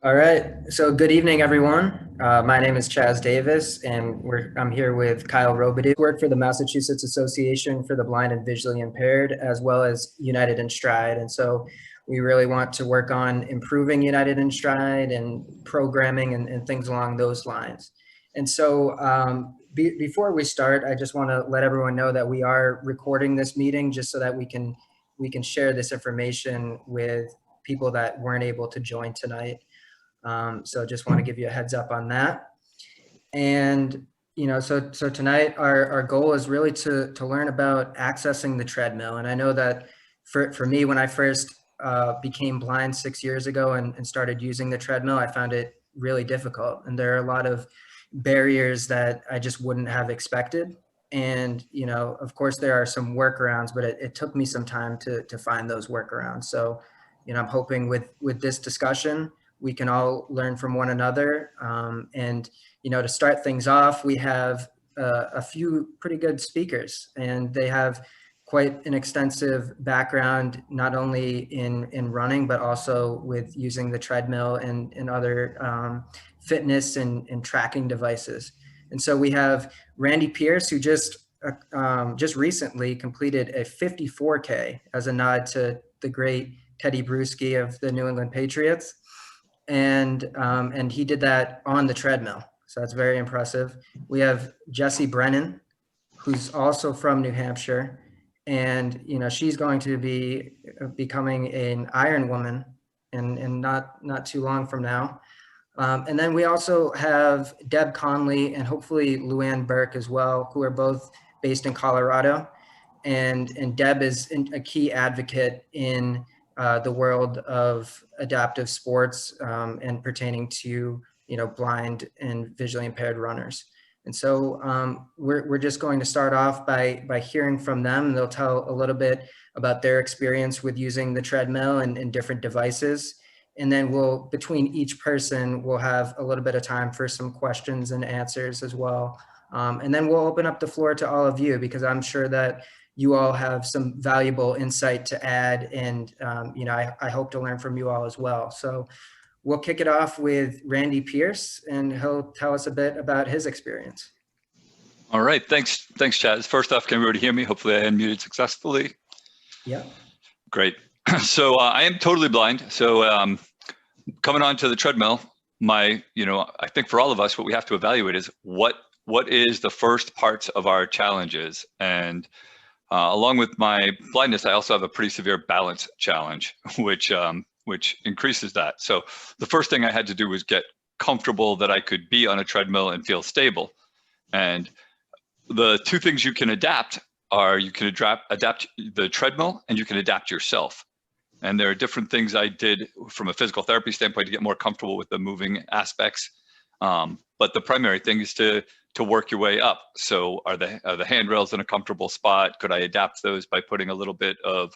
All right. So good evening, everyone. My name is Chaz Davis, and I'm here with Kyle Robidoux. Work for the Massachusetts Association for the Blind and Visually Impaired, as well as United in Stride. And so we really want to work on improving United in Stride and programming and things along those lines. And so before we start, I just want to let everyone know that we are recording this meeting just so that we can share this information with people that weren't able to join tonight. So just want to give you a heads up on that. And, so tonight our goal is really to learn about accessing the treadmill. And I know that for me, when I first became blind 6 years ago and started using the treadmill, I found it really difficult. And there are a lot of barriers that I just wouldn't have expected. And, of course, there are some workarounds, but it took me some time to find those workarounds. So, I'm hoping with this discussion, we can all learn from one another. And, to start things off, we have a few pretty good speakers, and they have quite an extensive background, not only in running, but also with using the treadmill and other fitness and tracking devices. And so we have Randy Pierce, who just recently completed a 54K as a nod to the great Teddy Bruschi of the New England Patriots. And he did that on the treadmill. So that's very impressive. We have Jessie Brennan, who's also from New Hampshire. And, she's going to be becoming an Iron Woman in not too long from now. And then we also have Deb Conley and hopefully Luann Burke as well, who are both based in Colorado. And Deb is a key advocate in the world of adaptive sports and pertaining to, blind and visually impaired runners. And so we're just going to start off by hearing from them. They'll tell a little bit about their experience with using the treadmill and different devices. And then between each person, we'll have a little bit of time for some questions and answers as well. And then we'll open up the floor to all of you, because I'm sure that you all have some valuable insight to add. And, I hope to learn from you all as well. So we'll kick it off with Randy Pierce, and he'll tell us a bit about his experience. All right. Thanks, Chaz. First off, can everybody hear me? Hopefully I unmuted successfully. Yeah. Great. So I am totally blind. So coming onto the treadmill, I think for all of us, what we have to evaluate is what is the first parts of our challenges. And along with my blindness, I also have a pretty severe balance challenge, which increases that. So the first thing I had to do was get comfortable that I could be on a treadmill and feel stable. And the two things you can adapt are you can adapt the treadmill and you can adapt yourself. And there are different things I did from a physical therapy standpoint to get more comfortable with the moving aspects. But the primary thing is to work your way up. So are the handrails in a comfortable spot? Could I adapt those by putting a little bit of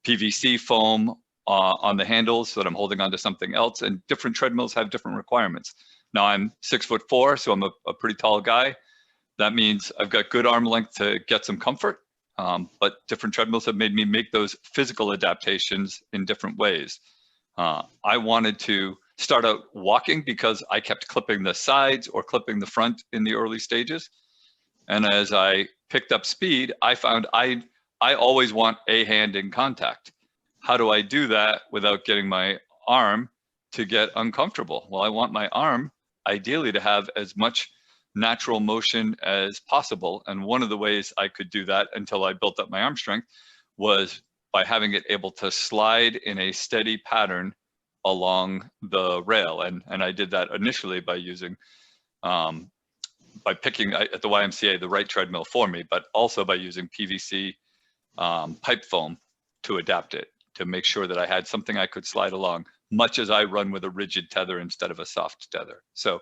PVC foam on the handles so that I'm holding onto something else? And different treadmills have different requirements. Now I'm 6'4", so I'm a pretty tall guy. That means I've got good arm length to get some comfort. But different treadmills have made me make those physical adaptations in different ways. I wanted to start out walking because I kept clipping the sides or clipping the front in the early stages. And as I picked up speed, I found I always want a hand in contact. How do I do that without getting my arm to get uncomfortable? Well, I want my arm ideally to have as much natural motion as possible. And one of the ways I could do that until I built up my arm strength was by having it able to slide in a steady pattern along the rail. And I did that initially by using, by picking at the YMCA the right treadmill for me, but also by using PVC pipe foam to adapt it, to make sure that I had something I could slide along, much as I run with a rigid tether instead of a soft tether. So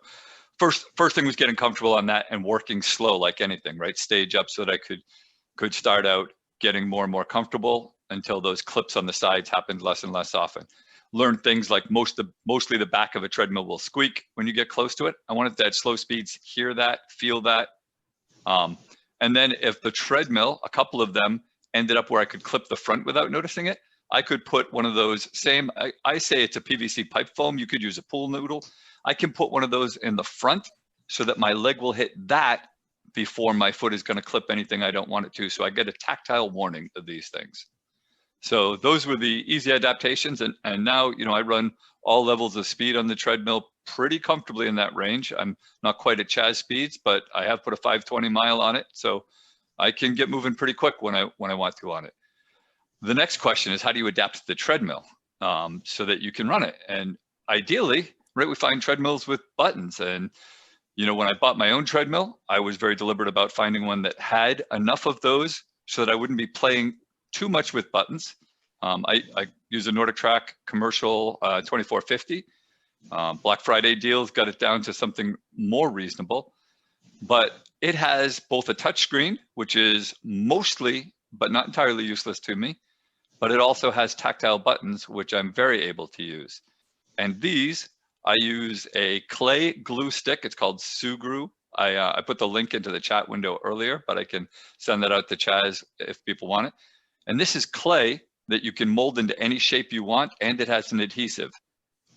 first thing was getting comfortable on that and working slow like anything, right? Stage up so that I could start out getting more and more comfortable until those clips on the sides happened less and less often. Learn things like mostly the back of a treadmill will squeak when you get close to it. I wanted to at slow speeds hear that, feel that. And then if the treadmill, a couple of them ended up where I could clip the front without noticing it, I could put one of those I say it's a PVC pipe foam. You could use a pool noodle. I can put one of those in the front so that my leg will hit that before my foot is going to clip anything I don't want it to. So I get a tactile warning of these things. So those were the easy adaptations. And now, you know, I run all levels of speed on the treadmill pretty comfortably in that range. I'm not quite at Chaz speeds, but I have put a 520 mile on it. So I can get moving pretty quick when I want to on it. The next question is, how do you adapt to the treadmill so that you can run it? And ideally, right, we find treadmills with buttons. And, you know, when I bought my own treadmill, I was very deliberate about finding one that had enough of those so that I wouldn't be playing too much with buttons. I use a Nordic Track commercial 2450. Black Friday deals got it down to something more reasonable, but it has both a touch screen, which is mostly, but not entirely useless to me, but it also has tactile buttons, which I'm very able to use. And these, I use a clay glue stick. It's called Sugru. I put the link into the chat window earlier, but I can send that out to Chaz if people want it. And this is clay that you can mold into any shape you want, and it has an adhesive.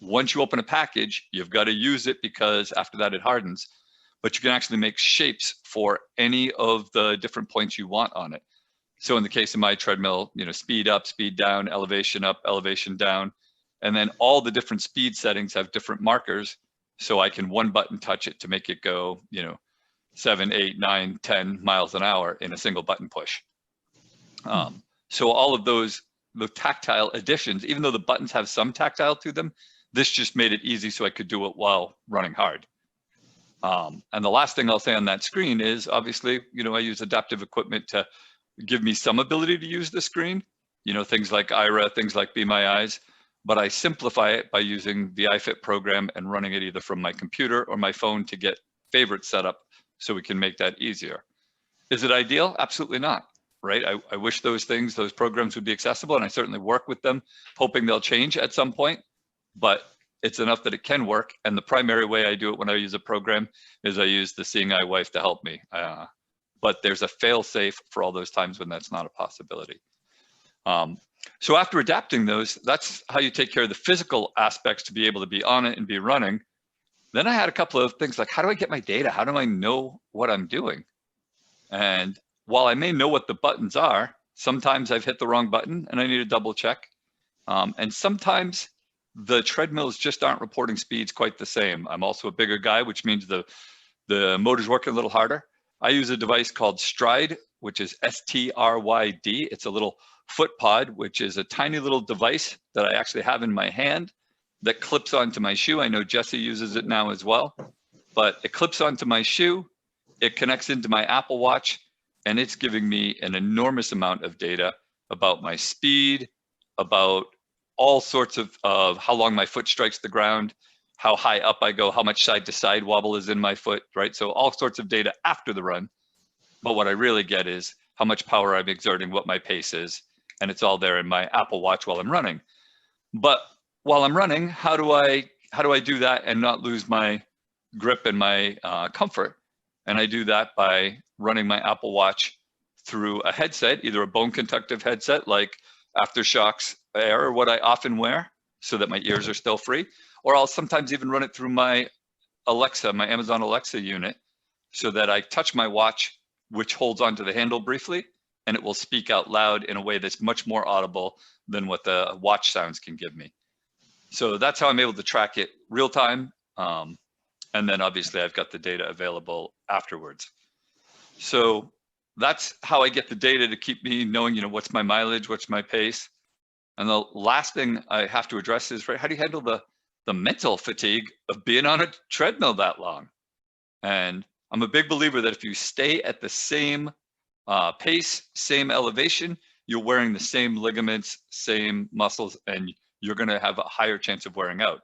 Once you open a package, you've got to use it because after that it hardens. But you can actually make shapes for any of the different points you want on it. So in the case of my treadmill, you know, speed up, speed down, elevation up, elevation down, and then all the different speed settings have different markers. So I can one button touch it to make it go, you know, 7, 8, 9, 10 miles an hour in a single button push. So all of those, the tactile additions, even though the buttons have some tactile to them, this just made it easy so I could do it while running hard. And the last thing I'll say on that screen is, obviously, you know, I use adaptive equipment to give me some ability to use the screen, you know, things like IRA, things like Be My Eyes, but I simplify it by using the iFit program and running it either from my computer or my phone to get favorites set up so we can make that easier. Is it ideal? Absolutely not, right? I wish those programs would be accessible, and I certainly work with them, hoping they'll change at some point, but it's enough that it can work. And the primary way I do it when I use a program is I use the Seeing Eye wife to help me. But there's a fail safe for all those times when that's not a possibility. So after adapting those, that's how you take care of the physical aspects to be able to be on it and be running. Then I had a couple of things like, how do I get my data? How do I know what I'm doing? And while I may know what the buttons are, sometimes I've hit the wrong button and I need to double check. And sometimes the treadmills just aren't reporting speeds quite the same. I'm also a bigger guy, which means the motor's working a little harder. I use a device called Stride, which is STRYD. It's a little foot pod, which is a tiny little device that I actually have in my hand that clips onto my shoe. I know Jesse uses it now as well, but it clips onto my shoe. It connects into my Apple Watch, and it's giving me an enormous amount of data about my speed, about all sorts of how long my foot strikes the ground, how high up I go, how much side to side wobble is in my foot, right? So all sorts of data after the run. But what I really get is how much power I'm exerting, what my pace is, and it's all there in my Apple Watch while I'm running. But while I'm running, how do I do that and not lose my grip and my comfort? And I do that by running my Apple Watch through a headset, either a bone conductive headset like Aftershok's Air, or what I often wear so that my ears are still free, or I'll sometimes even run it through my Alexa, my Amazon Alexa unit, so that I touch my watch, which holds onto the handle briefly, and it will speak out loud in a way that's much more audible than what the watch sounds can give me. So that's how I'm able to track it real time. And then obviously I've got the data available afterwards. So that's how I get the data to keep me knowing, you know, what's my mileage, what's my pace. And the last thing I have to address is, right, how do you handle the mental fatigue of being on a treadmill that long? And I'm a big believer that if you stay at the same pace, same elevation, you're wearing the same ligaments, same muscles, and you're going to have a higher chance of wearing out.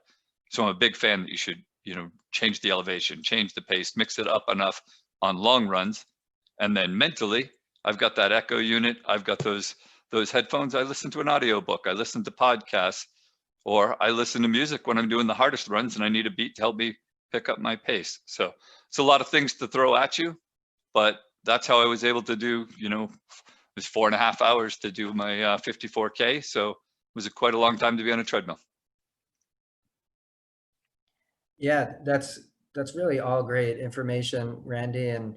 So I'm a big fan that you should, you know, change the elevation, change the pace, mix it up enough on long runs. And then mentally, I've got that Echo unit. I've got those headphones. I listen to an audiobook. I listen to podcasts, or I listen to music when I'm doing the hardest runs and I need a beat to help me pick up my pace. So it's a lot of things to throw at you, but that's how I was able to do, you know, it was 4.5 hours to do my 54K. So was quite a long time to be on a treadmill. Yeah, that's really all great information, Randy. And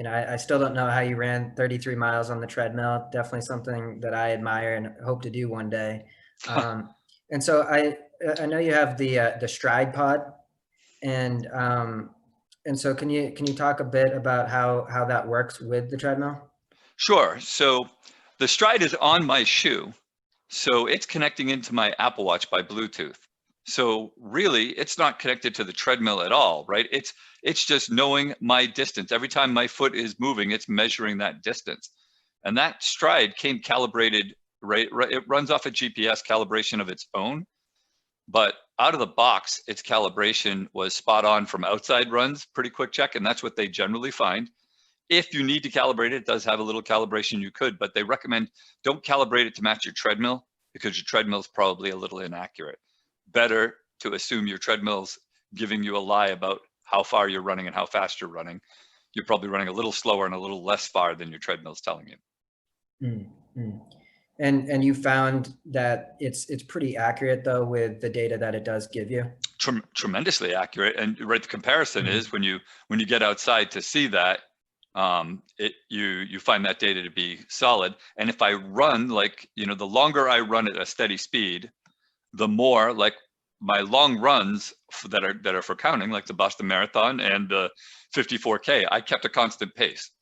I still don't know how you ran 33 miles on the treadmill. Definitely something that I admire and hope to do one day. And so I know you have the Stride Pod, and so can you talk a bit about how that works with the treadmill? Sure. So the Stride is on my shoe, so it's connecting into my Apple Watch by Bluetooth. So really, it's not connected to the treadmill at all, right? It's just knowing my distance. Every time my foot is moving, it's measuring that distance. And that Stride came calibrated, right? It runs off a GPS calibration of its own, but out of the box, its calibration was spot on from outside runs, pretty quick check, and that's what they generally find. If you need to calibrate it, it does have a little calibration you could, but they recommend don't calibrate it to match your treadmill because your treadmill is probably a little inaccurate. Better to assume your treadmill's giving you a lie about how far you're running and how fast you're running. You're probably running a little slower and a little less far than your treadmill's telling you. Mm-hmm. And you found that it's pretty accurate though with the data that it does give you? Tremendously accurate. And right, the comparison is when you get outside to see that, you find that data to be solid. And if I run, like, the longer I run at a steady speed, the more, like my long runs that are for counting, like the Boston Marathon and the 54K, I kept a constant pace.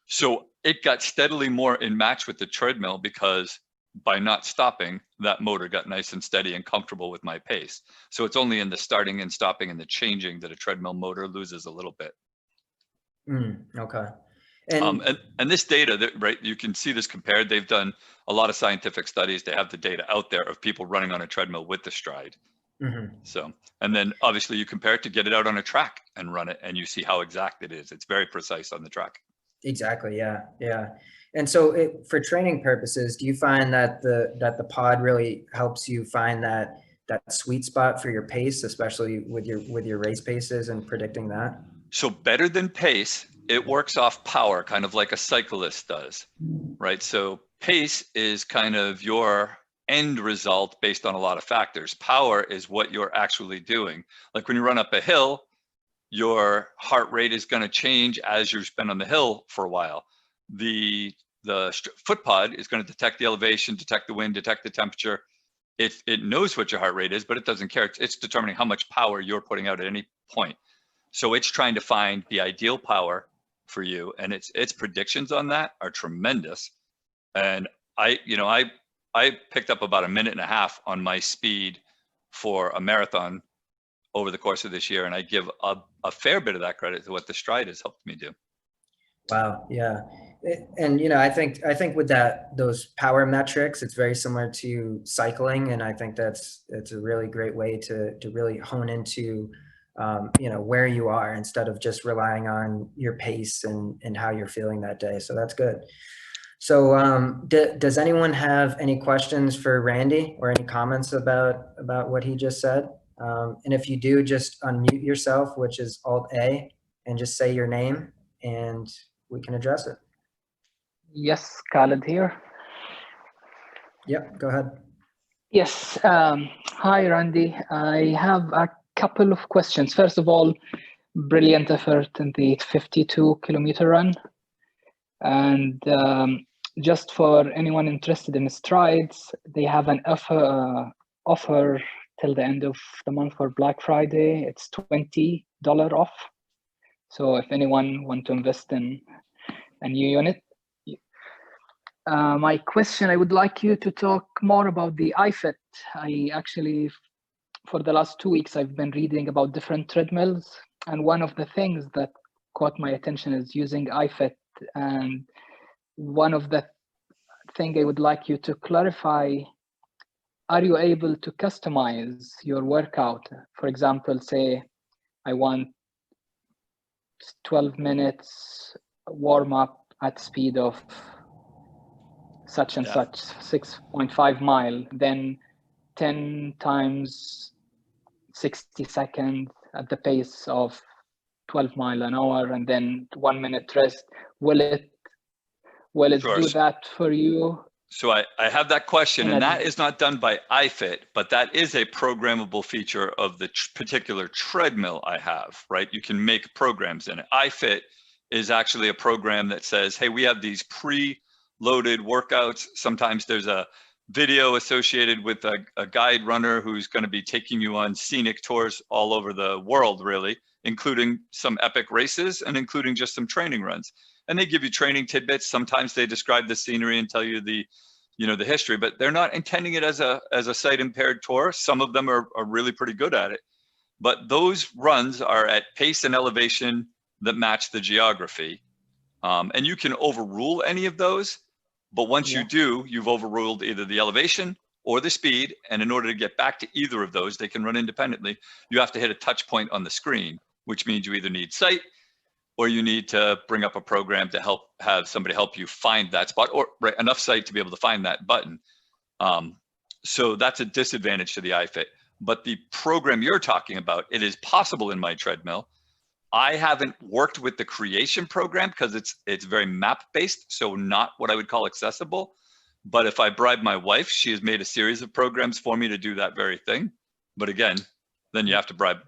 So it got steadily more in match with the treadmill because by not stopping, that motor got nice and steady and comfortable with my pace. So it's only in the starting and stopping and the changing that a treadmill motor loses a little bit. Okay. And this data, that, right, you can see this compared. They've done a lot of scientific studies. They have the data out there of people running on a treadmill with the Stride. So, and then obviously you compare it to get it out on a track and run it, and you see how exact it is. It's very precise on the track. Exactly. Yeah. And so for training purposes, do you find that the pod really helps you find that sweet spot for your pace, especially with your race paces and predicting that? So better than pace, it works off power, kind of like a cyclist does, right? So pace is kind of your end result based on a lot of factors. Power is what you're actually doing. Like when you run up a hill, your heart rate is going to change as you've been on the hill for a while. The foot pod is going to detect the elevation, detect the wind, detect the temperature. It knows what your heart rate is, but it doesn't care. It's determining how much power you're putting out at any point. So it's trying to find the ideal power for you, and its predictions on that are tremendous. And I picked up about 1.5 minutes on my speed for a marathon over the course of this year, and I give a fair bit of that credit to what the Stride has helped me do. Wow. Yeah. And I think with those power metrics, it's very similar to cycling, and I think it's a really great way to really hone into where you are instead of just relying on your pace and how you're feeling that day. So that's good. So does anyone have any questions for Randy or any comments about what he just said? And if you do, just unmute yourself, which is Alt-A, and just say your name and we can address it. Yes, Khaled here. Yep, go ahead. Yes, hi Randy. I have a couple of questions. First of all, brilliant effort in the 52-kilometer run. And just for anyone interested in strides, they have an offer till the end of the month for Black Friday. It's $20 off. So if anyone want to invest in a new unit. My question, I would like you to talk more about the iFit. I actually, for the last 2 weeks, I've been reading about different treadmills. And one of the things that caught my attention is using iFit. And one of the thing I would like you to clarify, are you able to customize your workout? For example, say I want 12 minutes warm up at speed of such and such 6.5 mile, then 10 times 60 seconds at the pace of 12 mile an hour, and then 1 minute rest. Will it Sure. do that for you? So I have that question, and that And is not done by iFit, but that is a programmable feature of the particular treadmill I have, right? You can make programs in it. iFit is actually a program that says, hey, we have these pre-loaded workouts. Sometimes there's a video associated with a guide runner who's going to be taking you on scenic tours all over the world, really, including some epic races and including just some training runs. And they give you training tidbits. Sometimes they describe the scenery and tell you the history, but they're not intending it as a sight impaired tour. Some of them are really pretty good at it, but those runs are at pace and elevation that match the geography. And you can overrule any of those, but once you do, you've overruled either the elevation or the speed. And in order to get back to either of those, they can run independently. You have to hit a touch point on the screen, which means you either need sight or you need to bring up a program to have somebody help you find that spot, or enough sight to be able to find that button. So that's a disadvantage to the iFit. But the program you're talking about, it is possible in my treadmill. I haven't worked with the creation program because it's very map based, so not what I would call accessible. But if I bribe my wife, she has made a series of programs for me to do that very thing. But again, then you have to bribe,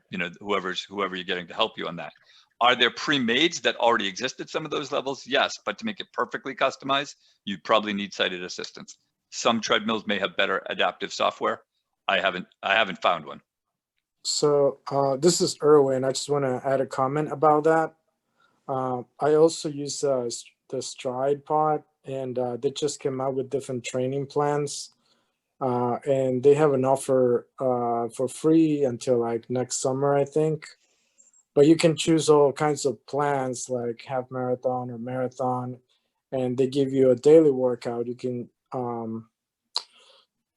whoever you're getting to help you on that. Are there pre-mades that already exist at some of those levels? Yes, but to make it perfectly customized, you'd probably need sighted assistance. Some treadmills may have better adaptive software. I haven't found one. So this is Erwin. I just want to add a comment about that. I also use the Stride pod, and they just came out with different training plans. And they have an offer for free until like next summer, I think. But you can choose all kinds of plans like half marathon or marathon, and they give you a daily workout. You can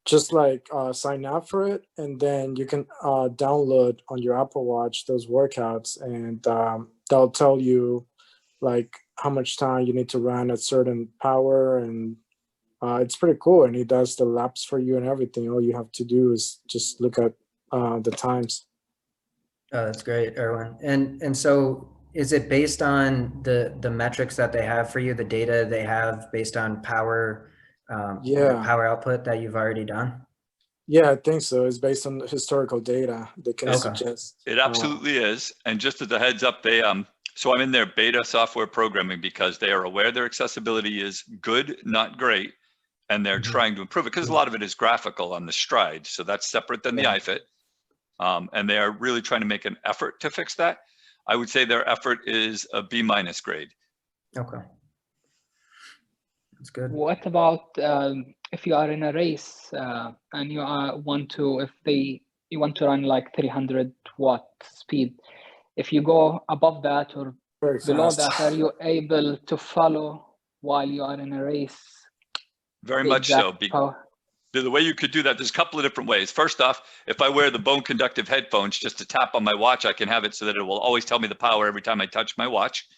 just like sign up for it, and then you can download on your Apple Watch those workouts, and they'll tell you like how much time you need to run at certain power, and it's pretty cool. And it does the laps for you and everything. All you have to do is just look at the times. Oh, that's great, Erwin. And so is it based on the metrics that they have for you, the data they have based on power, power output that you've already done? Yeah, I think so. It's based on historical data. They can suggest. It absolutely is. And just as a heads up, they so I'm in their beta software programming because they are aware their accessibility is good, not great, and they're trying to improve it because a lot of it is graphical on the Stride. So that's separate than the iFit. And they are really trying to make an effort to fix that. I would say their effort is a B- grade. Okay. That's good. what about if you are in a race and you want to run like 300 watt speed? If you go above that or below that, are you able to follow while you are in a race? Very much so. The way you could do that, there's a couple of different ways. First off, if I wear the bone conductive headphones, just to tap on my watch, I can have it so that it will always tell me the power every time I touch my watch.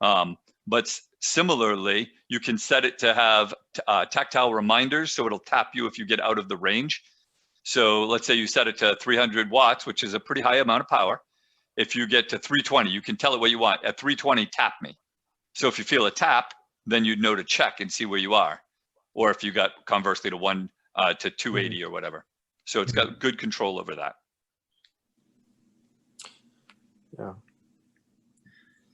But similarly, you can set it to have tactile reminders, so it'll tap you if you get out of the range. So let's say you set it to 300 watts, which is a pretty high amount of power. If you get to 320, you can tell it what you want. At 320, tap me. So if you feel a tap, then you'd know to check and see where you are. Or if you got conversely to 280 or whatever. So it's got good control over that.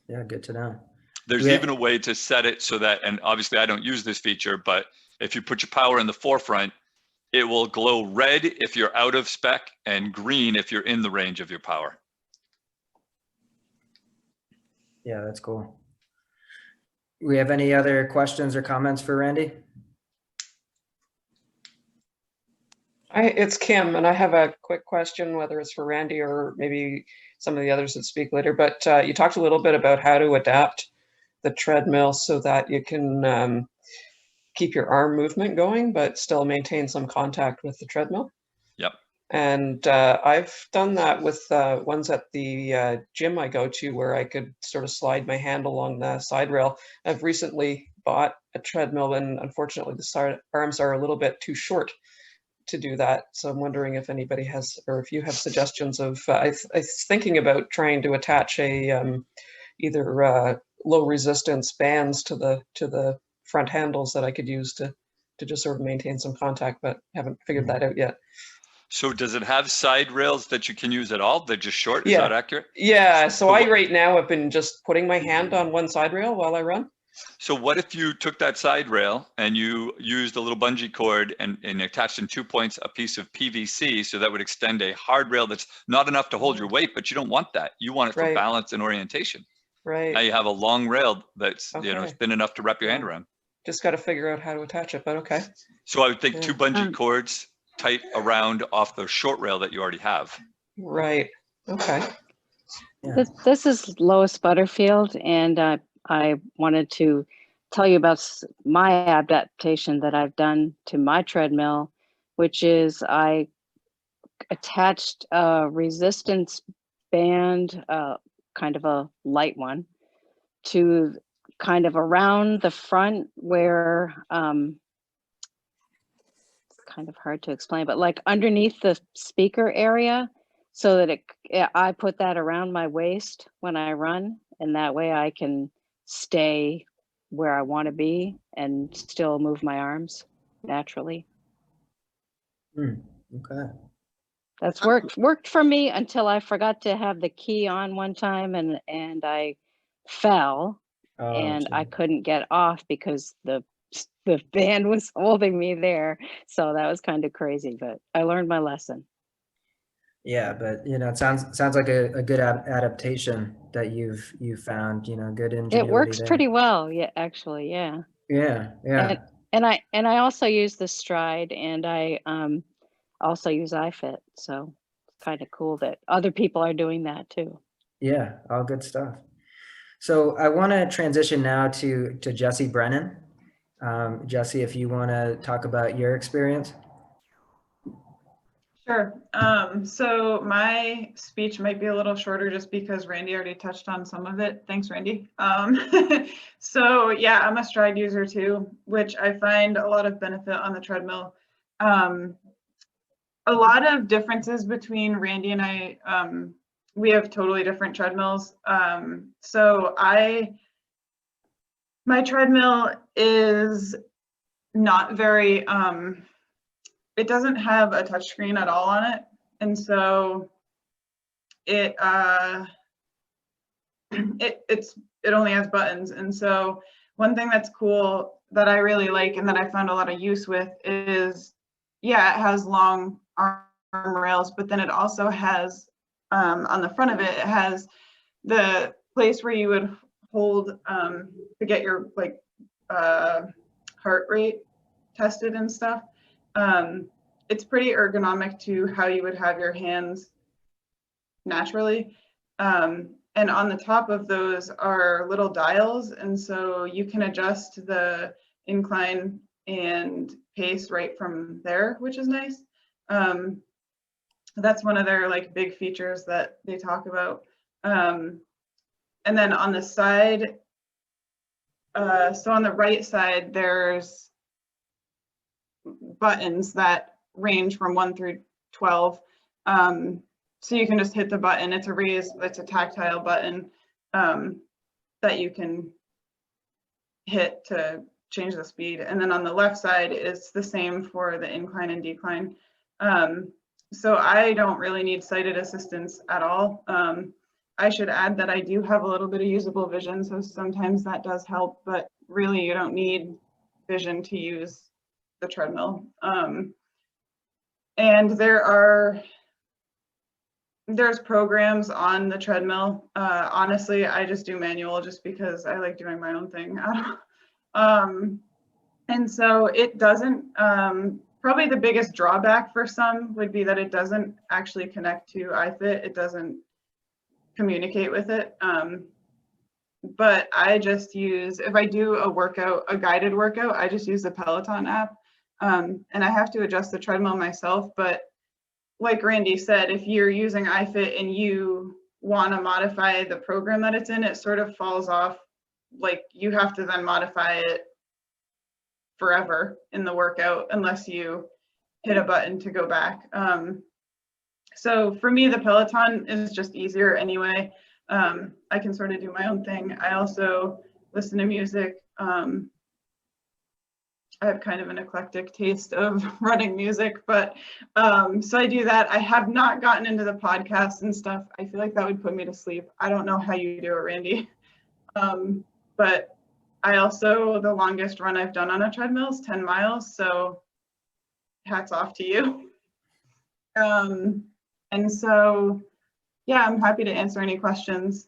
Yeah, good to know. There's even a way to set it so that, and obviously I don't use this feature, but if you put your power in the forefront, it will glow red if you're out of spec and green if you're in the range of your power. Yeah, that's cool. We have any other questions or comments for Randy? It's Kim, and I have a quick question, whether it's for Randy or maybe some of the others that speak later. But you talked a little bit about how to adapt the treadmill so that you can keep your arm movement going, but still maintain some contact with the treadmill. Yep. And I've done that with ones at the gym I go to where I could sort of slide my hand along the side rail. I've recently bought a treadmill, and unfortunately the arms are a little bit too short to do that. So I'm wondering if anybody has, or if you have suggestions of, I was thinking about trying to attach a either low resistance bands to the front handles that I could use to to just sort of maintain some contact, but haven't figured that out yet. So does it have side rails that you can use at all? They're just short, is Yeah. that accurate? Yeah, so So I what- right now have been just putting my hand on one side rail while I run. So what if you took that side rail and you used a little bungee cord and attached in 2 points a piece of PVC, so that would extend a hard rail that's not enough to hold your weight, but you don't want that. You want it for Right. balance and orientation. Now Right. you have a long rail that's Okay. thin enough to wrap your hand Yeah. around. Just got to figure out how to attach it, but okay. So I would think Yeah. 2 bungee cords tight around off the short rail that you already have. Right. Okay. Yeah. This is Lois Butterfield, and I wanted to tell you about my adaptation that I've done to my treadmill, which is I attached a resistance band, kind of a light one, to kind of around the front where, it's kind of hard to explain, but like underneath the speaker area, so that I put that around my waist when I run, and that way I can stay where I want to be and still move my arms naturally. Okay. That's worked for me until I forgot to have the key on one time, and I fell, Oh, and I gee. couldn't get off because the band was holding me there. So that was kind of crazy, but I learned my lesson. Yeah, but it sounds like a good adaptation that you've found. Good ingenuity It works there. pretty well, yeah, actually, yeah. Yeah, yeah. And I also use the Stride, and I also use iFit. So it's kind of cool that other people are doing that too. Yeah, all good stuff. So I want to transition now to Jesse Brennan. Jesse, if you want to talk about your experience. Sure. So my speech might be a little shorter just because Randy already touched on some of it. Thanks, Randy. So yeah, I'm a Stride user too, which I find a lot of benefit on the treadmill. A lot of differences between Randy and I. We have totally different treadmills. So my treadmill is not very, it doesn't have a touch screen at all on it. And so it only has buttons. And so one thing that's cool that I really like and that I found a lot of use with is, yeah, it has long arm rails, but then it also has, on the front of it, it has the place where you would hold to get your heart rate tested and stuff. It's pretty ergonomic to how you would have your hands naturally. And on the top of those are little dials, and so you can adjust the incline and pace right from there, which is nice. That's one of their big features that they talk about. And then on the side, so on the right side, there's buttons that range from 1 through 12. So you can just hit the button. It's a tactile button that you can hit to change the speed. And then on the left side is the same for the incline and decline. So I don't really need sighted assistance at all. I should add that I do have a little bit of usable vision, so sometimes that does help, but really you don't need vision to use the treadmill. And there's programs on the treadmill. Honestly, I just do manual just because I like doing my own thing. And so it doesn't, probably the biggest drawback for some would be that it doesn't actually connect to iFit. It doesn't communicate with it. But I just use, if I do a guided workout, I just use the Peloton app. And I have to adjust the treadmill myself, but like Randy said, if you're using iFit and you want to modify the program that it's in, it sort of falls off. You have to then modify it forever in the workout unless you hit a button to go back. So for me, the Peloton is just easier anyway. I can sort of do my own thing. I also listen to music. I have kind of an eclectic taste of running music, but so I do that. I have not gotten into the podcast and stuff. I feel like that would put me to sleep. I don't know how you do it, Randy. But I also, the longest run I've done on a treadmill is 10 miles. So hats off to you. And so, yeah, I'm happy to answer any questions.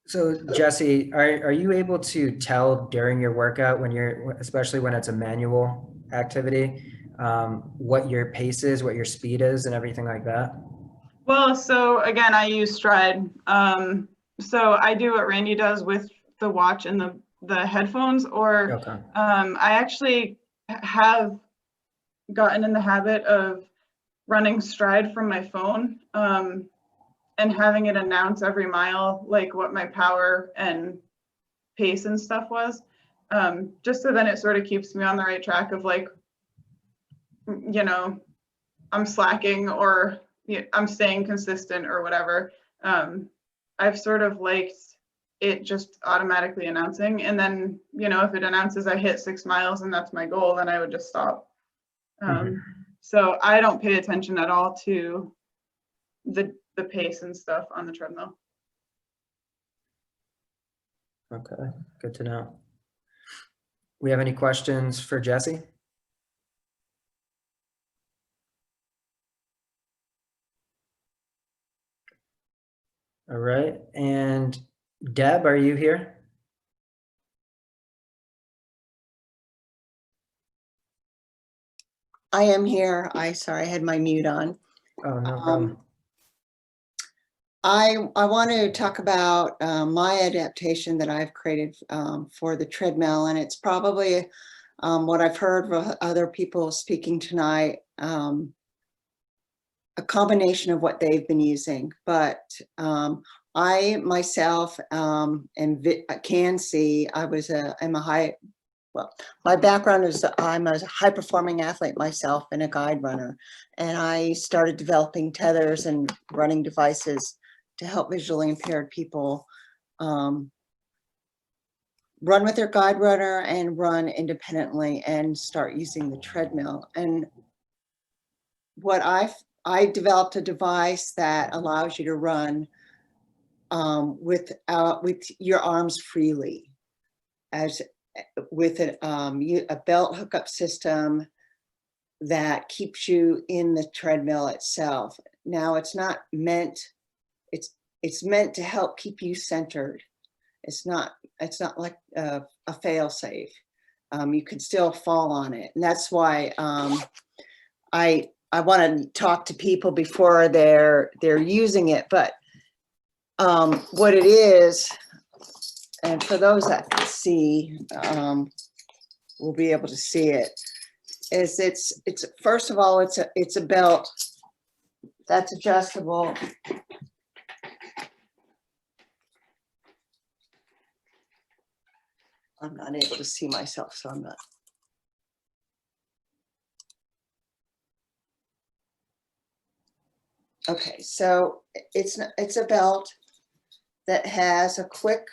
So Jesse, are you able to tell during your workout when especially when it's a manual activity, what your pace is, what your speed is and everything like that? Well, so again, I use Stride. So I do what Randy does with the watch and the headphones, or Okay. I actually have gotten in the habit of running Stride from my phone and having it announce every mile, like what my power and pace and stuff was, just so then it sort of keeps me on the right track of like, you know, I'm slacking or I'm staying consistent or whatever. I've sort of liked it just automatically announcing, and then, you know, if it announces I hit 6 miles and that's my goal, then I would just stop. So I don't pay attention at all to the pace and stuff on the treadmill. Okay, good to know. We have any questions for Jesse? All right, and Deb, are you here? I am here. Sorry, I had my mute on. Oh, no problem. I want to talk about my adaptation that I've created for the treadmill, and it's probably what I've heard from other people speaking tonight, a combination of what they've been using. But I myself can see my background is I'm a high performing athlete myself and a guide runner, and I started developing tethers and running devices to help visually impaired people run with their guide runner and run independently and start using the treadmill. And what I developed a device that allows you to run with your arms freely, with a belt hookup system that keeps you in the treadmill itself. Now, it's meant to help keep you centered. It's not like a fail-safe. You could still fall on it, and that's why I want to talk to people before they're using it. But what it is, and for those that can see, will be able to see it, is it's first of all, it's a belt that's adjustable. I'm not able to see myself, so I'm not. Okay, so it's a belt that has a quick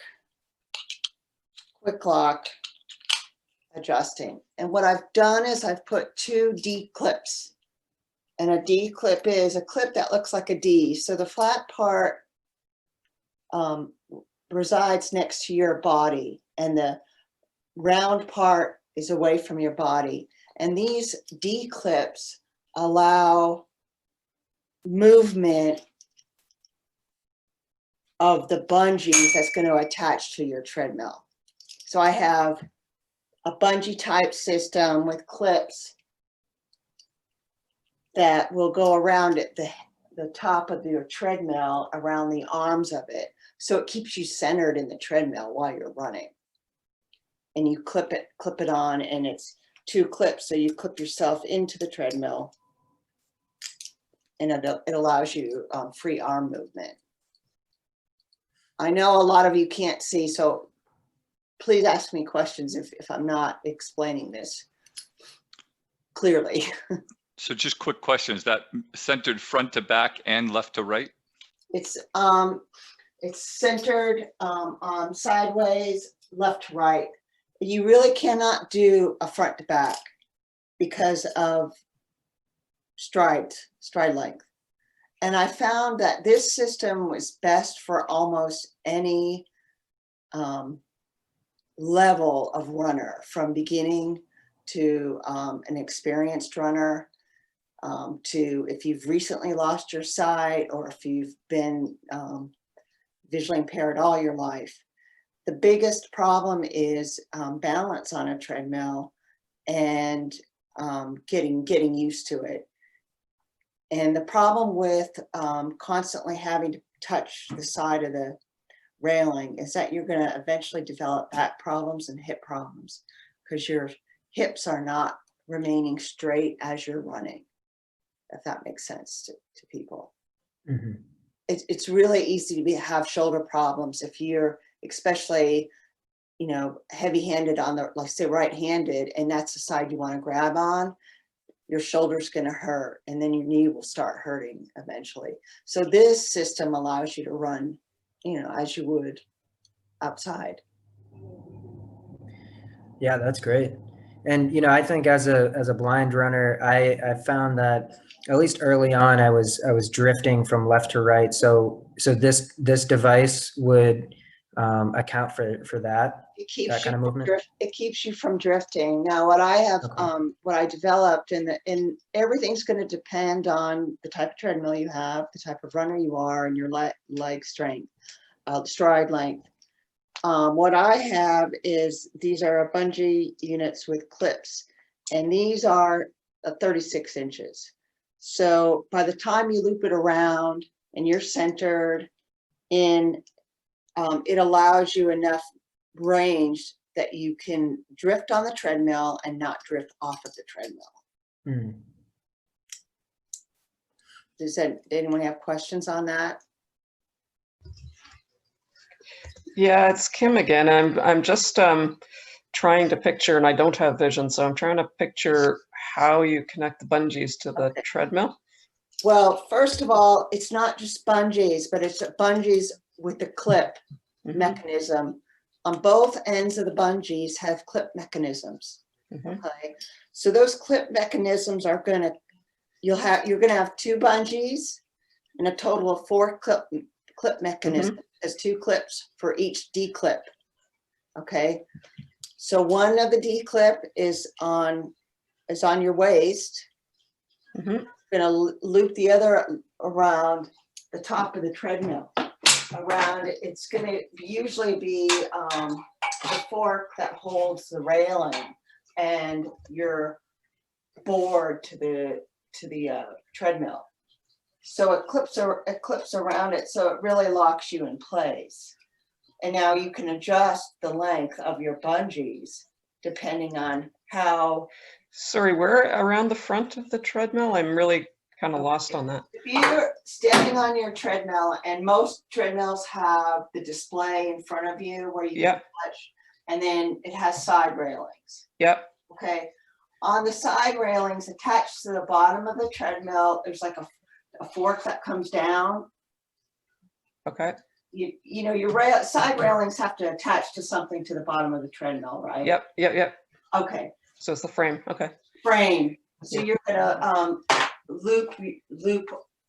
lock adjusting. And what I've done is I've put 2 D clips. And a D clip is a clip that looks like a D. So the flat part resides next to your body, and the round part is away from your body. And these D clips allow movement of the bungees that's going to attach to your treadmill. So I have a bungee type system with clips that will go around at the top of your treadmill, around the arms of it. So it keeps you centered in the treadmill while you're running. And you clip it on, and it's 2 clips. So you clip yourself into the treadmill, and it allows you free arm movement. I know a lot of you can't see, so please ask me questions if I'm not explaining this clearly. So just quick question, is that centered front to back and left to right? It's centered on sideways, left to right. You really cannot do a front to back because of stride length. And I found that this system was best for almost any level of runner, from beginning to an experienced runner, to if you've recently lost your sight or if you've been visually impaired all your life. The biggest problem is balance on a treadmill and getting used to it. And the problem with constantly having to touch the side of the railing is that you're going to eventually develop back problems and hip problems because your hips are not remaining straight as you're running, if that makes sense to people. Mm-hmm. It's really easy to have shoulder problems if you're especially, you know, heavy-handed on the, like say right-handed, and that's the side you want to grab on. Your shoulder's going to hurt, and then your knee will start hurting eventually. So this system allows you to run, you know, as you would outside. Yeah, that's great. And, you know, I think as a blind runner, I found that at least early on, I was drifting from left to right. So this device would account for that. It keeps that kind of movement. It keeps you from drifting. Now, what I have, Okay. what I developed, and everything's going to depend on the type of treadmill you have, the type of runner you are, and your leg strength, stride length. What I have is these are bungee units with clips, and these are 36 inches. So by the time you loop it around and you're centered in, it allows you enough range that you can drift on the treadmill and not drift off of the treadmill. Mm. Did anyone have questions on that? Yeah, it's Kim again. I'm just trying to picture, and I don't have vision, so I'm trying to picture how you connect the bungees to the treadmill. Well, first of all, it's not just bungees, but it's bungees with the clip mechanism. On both ends of the bungees have clip mechanisms. Okay, so those clip mechanisms are gonna, you're gonna have 2 bungees and a total of 4 clip mechanisms. There's 2 clips for each D clip. Okay, so one of the D clip is on your waist. Gonna loop the other around the top of the treadmill. Around it, it's gonna usually be the fork that holds the railing and your board to the treadmill. So it clips around it, so it really locks you in place. And now you can adjust the length of your bungees depending on how. Sorry, where around the front of the treadmill? I'm really kind of lost on that. If you're standing on your treadmill, and most treadmills have the display in front of you where you can touch, and then it has side railings. Yep. Okay. On the side railings attached to the bottom of the treadmill, there's like a fork that comes down. Okay. You know, your side railings have to attach to something to the bottom of the treadmill, right? Yep. Okay. So it's the frame. Okay. Frame. So you're gonna loop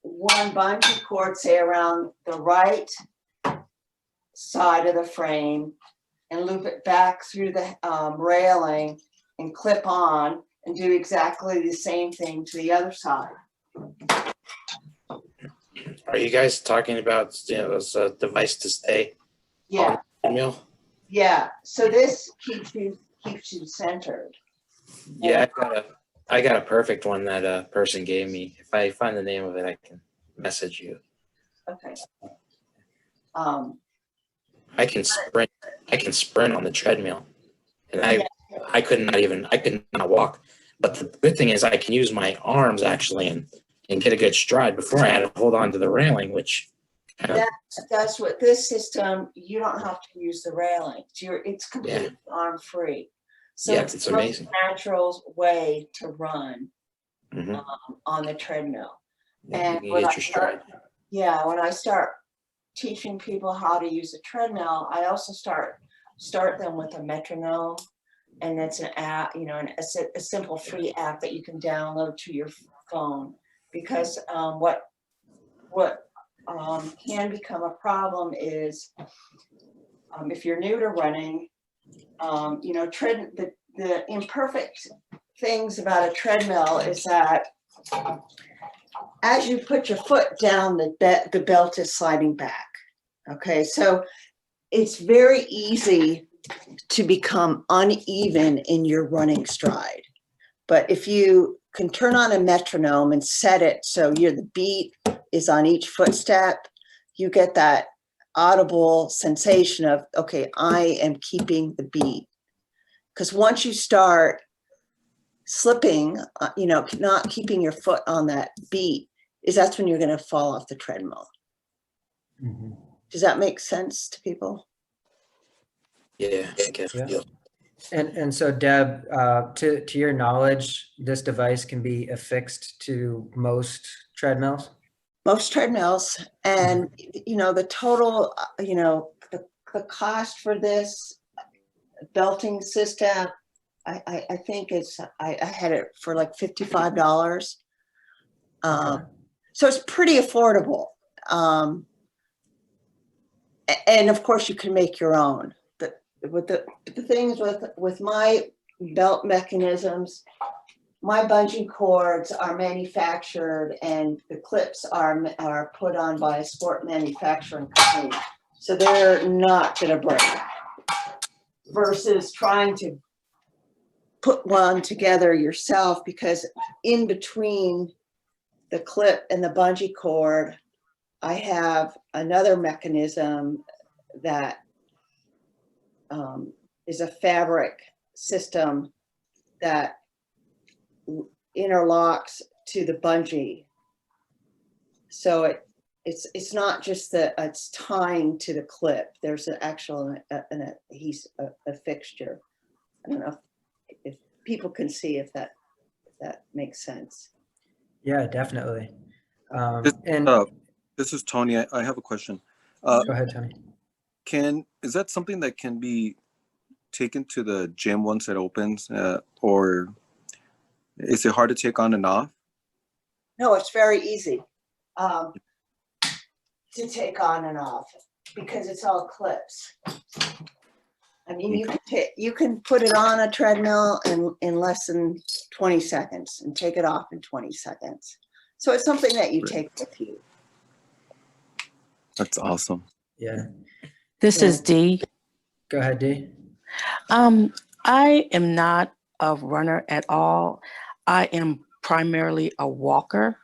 one bungee cord, say around the right side of the frame, and loop it back through the railing and clip on, and do exactly the same thing to the other side. Are you guys talking about, you know, as a device to stay on the treadmill? Yeah. So this keeps you centered. Yeah, I got a perfect one that a person gave me. If I find the name of it, I can message you. Okay. I can sprint on the treadmill, and I could not walk. But the good thing is I can use my arms actually and get a good stride before I had to hold on to the railing, which that's what this system, you don't have to use the railing. It's completely arm free. So it's amazing. Natural way to run on the treadmill. And you get your stride. When I start teaching people how to use a treadmill, I also start them with a metronome and it's an app, you know, a simple free app that you can download to your phone. Because what can become a problem is if you're new to running, you know, the imperfect things about a treadmill is that as you put your foot down, the belt is sliding back. Okay, so it's very easy to become uneven in your running stride. But if you can turn on a metronome and set it so the beat is on each footstep, you get that audible sensation of, okay, I am keeping the beat. Because once you start slipping, you know, not keeping your foot on that beat, that's when you're going to fall off the treadmill. Mhm. Does that make sense to people? Yeah, I guess. Yeah. And so Deb, to your knowledge, this device can be affixed to most treadmills? Most treadmills, and you know, the total, you know, the cost for this belting system, I think I had it for like $55. Okay. So it's pretty affordable. And of course you can make your own. The things with my belt mechanisms, my bungee cords are manufactured and the clips are put on by a sport manufacturing company. So they're not gonna break. Versus trying to put one together yourself, because in between the clip and the bungee cord, I have another mechanism that is a fabric system that interlocks to the bungee. So it's not just that it's tying to the clip. There's an actual a fixture. I don't know if people can see if that makes sense. Yeah, definitely. This is Tony. I have a question. Go ahead, Tony. Is that something that can be taken to the gym once it opens, or is it hard to take on and off? No, it's very easy to take on and off because it's all clips. I mean, you can put it on a treadmill in less than 20 seconds and take it off in 20 seconds. So it's something that you take with you. That's awesome. Yeah. This is Dee. Go ahead, Dee. I am not a runner at all. I am primarily a walker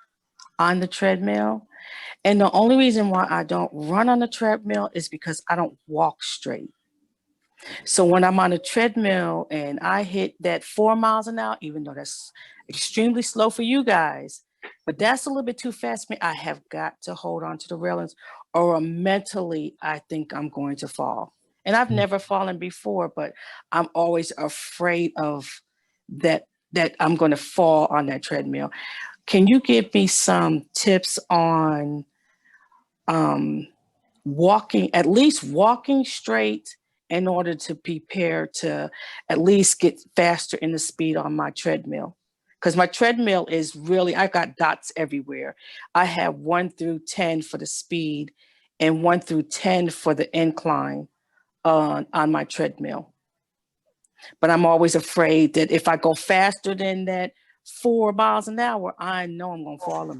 on the treadmill. And the only reason why I don't run on the treadmill is because I don't walk straight. So when I'm on a treadmill and I hit that 4 miles an hour, even though that's extremely slow for you guys, but that's a little bit too fast for me, I have got to hold on to the railings, or mentally I think I'm going to fall. And I've never fallen before, but I'm always afraid of that I'm going to fall on that treadmill. Can you give me some tips on at least walking straight in order to prepare to at least get faster in the speed on my treadmill? Because my treadmill is really, I've got dots everywhere. I have 1 through 10 for the speed and 1 through 10 for the incline on my treadmill. But I'm always afraid that if I go faster than that 4 miles an hour, I know I'm going to fall,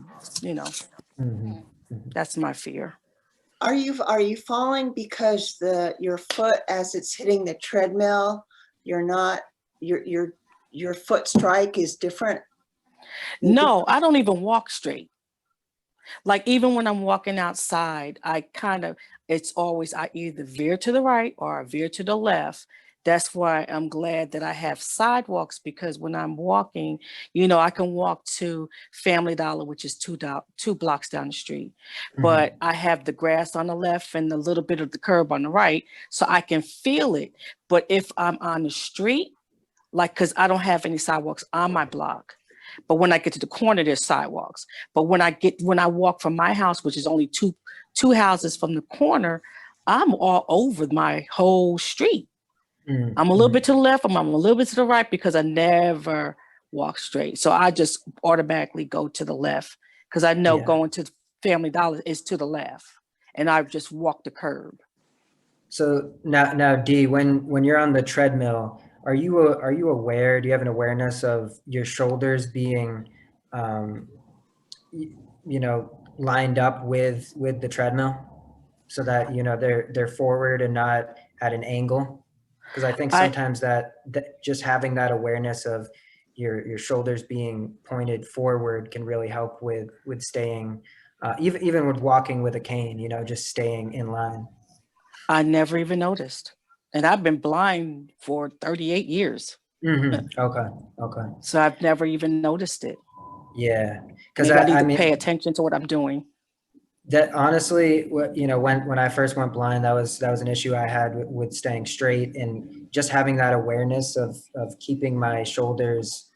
That's my fear. Are you falling because your foot, as it's hitting the treadmill, your foot strike is different? No, I don't even walk straight. Like even when I'm walking outside, it's always, I either veer to the right or I veer to the left. That's why I'm glad that I have sidewalks, because when I'm walking, I can walk to Family Dollar, which is 2 blocks down the street. But I have the grass on the left and a little bit of the curb on the right, so I can feel it. But if I'm on the street, because I don't have any sidewalks on my block, but when I get to the corner, there's sidewalks. But when I walk from my house, which is only two houses from the corner, I'm all over my whole street. I'm a little bit to the left, I'm a little bit to the right because I never walk straight. So I just automatically go to the left because I know Yeah. going to Family Dollar is to the left, and I just walk the curb. So now, Dee, when you're on the treadmill, are you aware? Do you have an awareness of your shoulders being, lined up with the treadmill, so that they're forward and not at an angle? Because I think sometimes that just having that awareness of your shoulders being pointed forward can really help with staying, even with walking with a cane, just staying in line. I never even noticed. And I've been blind for 38 years. Okay. So I've never even noticed it. Yeah. Because Maybe I need I to mean, pay attention to what I'm doing. that honestly, when I first went blind, that was an issue I had with staying straight, and just having that awareness of keeping my shoulders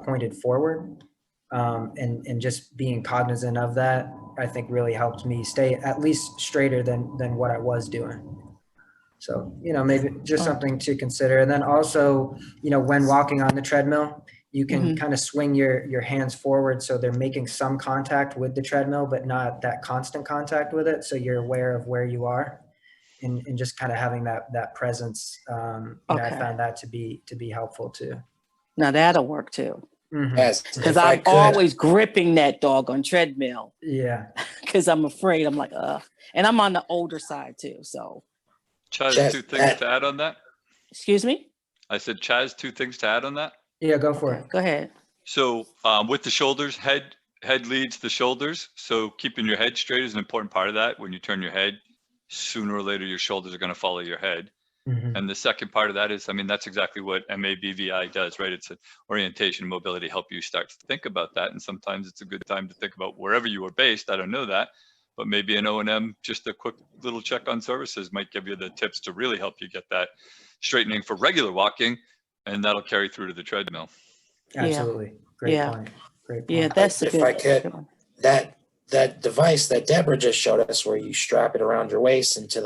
pointed forward, and just being cognizant of that, I think really helped me stay at least straighter than what I was doing. So, maybe just something to consider. And then also, when walking on the treadmill, you can kind of swing your hands forward so they're making some contact with the treadmill, but not that constant contact with it. So you're aware of where you are, and just kind of having that presence. I found that to be helpful too. Now that'll work too. Yes, Because I'm always gripping that dog on treadmill. Yeah. Because I'm afraid. I'm like, and I'm on the older side too. So. Chaz, two things to add on that. Excuse me? I said, Chaz, two things to add on that. Yeah, go for it. Go ahead. So with the shoulders, head leads the shoulders. So keeping your head straight is an important part of that. When you turn your head, sooner or later, your shoulders are going to follow your head. And the second part of that is, that's exactly what MABVI does, right? It's an orientation mobility, help you start to think about that. And sometimes it's a good time to think about wherever you are based. I don't know that, but maybe an O&M, just a quick little check on services might give you the tips to really help you get that straightening for regular walking, and that'll carry through to the treadmill. Absolutely. Great point. Yeah, that's a if good, I could, that device that Deborah just showed us, where you strap it around your waist into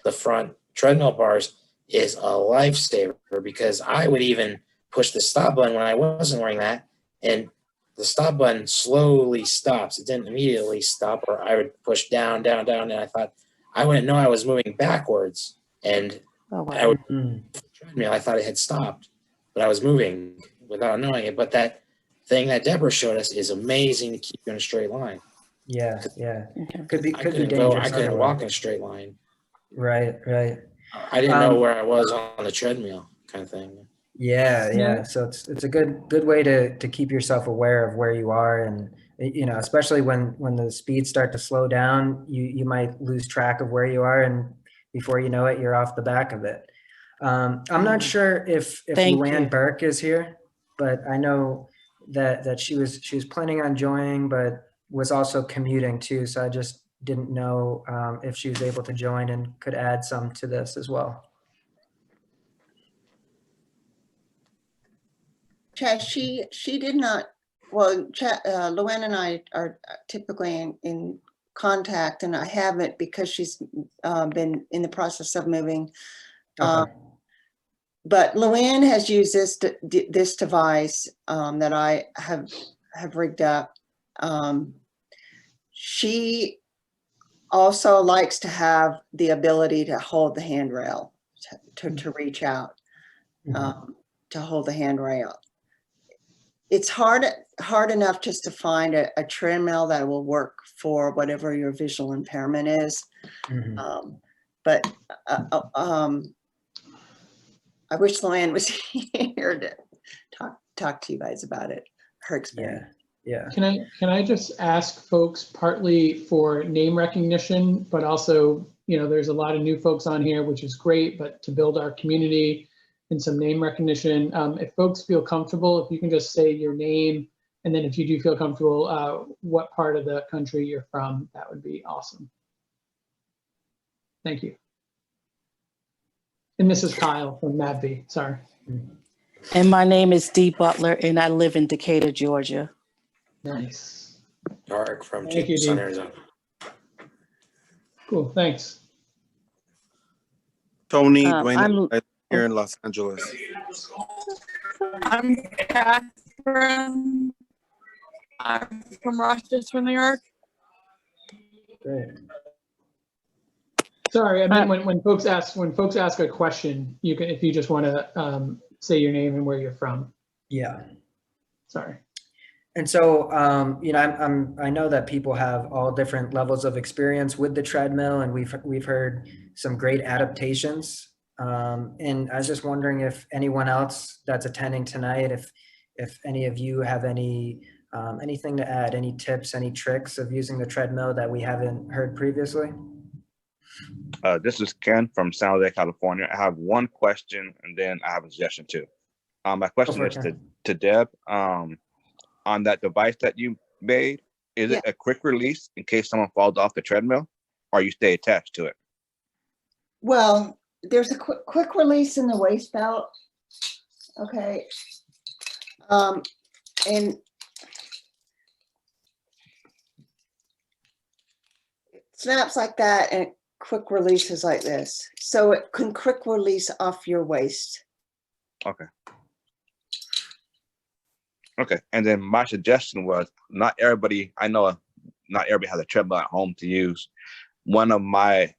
the front treadmill bars, is a lifesaver, because I would even push the stop button when I wasn't wearing that, and the stop button slowly stops. It didn't immediately stop, or I would push down, and I thought I wouldn't know I was moving backwards, and I would treadmill. I thought it had stopped, but I was moving without knowing it. But that thing that Deborah showed us is amazing to keep you in a straight line. Yeah. Could be I dangerous. couldn't walk in a straight line. Right. I didn't know where I was on the treadmill, kind of thing. Yeah. So it's a good way to keep yourself aware of where you are, and especially when the speeds start to slow down, you might lose track of where you are, and before you know it, you're off the back of it. I'm not sure if Luann Burke is here, but I know that she was planning on joining, but was also commuting too. So I just didn't know if she was able to join and could add some to this as well. Chad, she did not. Well, Luann and I are typically in contact, and I haven't because she's been in the process of moving. Okay. But Luann has used this device that I have rigged up. She also likes to have the ability to hold the handrail, to reach out, to hold the handrail. It's hard enough just to find a treadmill that will work for whatever your visual impairment is. But I wish Luann was here to talk to you guys about it, her experience. Yeah. Can I just ask folks, partly for name recognition, but also, there's a lot of new folks on here, which is great, but to build our community and some name recognition, if folks feel comfortable, if you can just say your name, and then if you do feel comfortable, what part of the country you're from, that would be awesome. Thank you. And this is Kyle from MABV, sorry. And my name is Dee Butler, and I live in Decatur, Georgia. Nice. Dark from Thank you, Tucson, Dee. Arizona. Cool, thanks. Tony, Dwayne, here in Los Angeles. I'm Catherine. I'm from Rochester, New York. Great. Sorry, I mean, when folks ask a question, you can, if you just want to say your name and where you're from. Yeah. Sorry. And so, you know, I know that people have all different levels of experience with the treadmill, and we've heard some great adaptations. And I was just wondering if anyone else that's attending tonight, if any of you have any anything to add, any tips, any tricks of using the treadmill that we haven't heard previously. This is Ken from San Jose, California. I have one question, and then I have a suggestion too. My question is to Deb. On that device that you made, is it a quick release in case someone falls off the treadmill, or you stay attached to it? Well, there's a quick release in the waist belt. Okay. And it snaps like that, and quick release is like this. So it can quick release off your waist. Okay. Okay, and then my suggestion was, not everybody, I know not everybody has a treadmill at home to use. One of my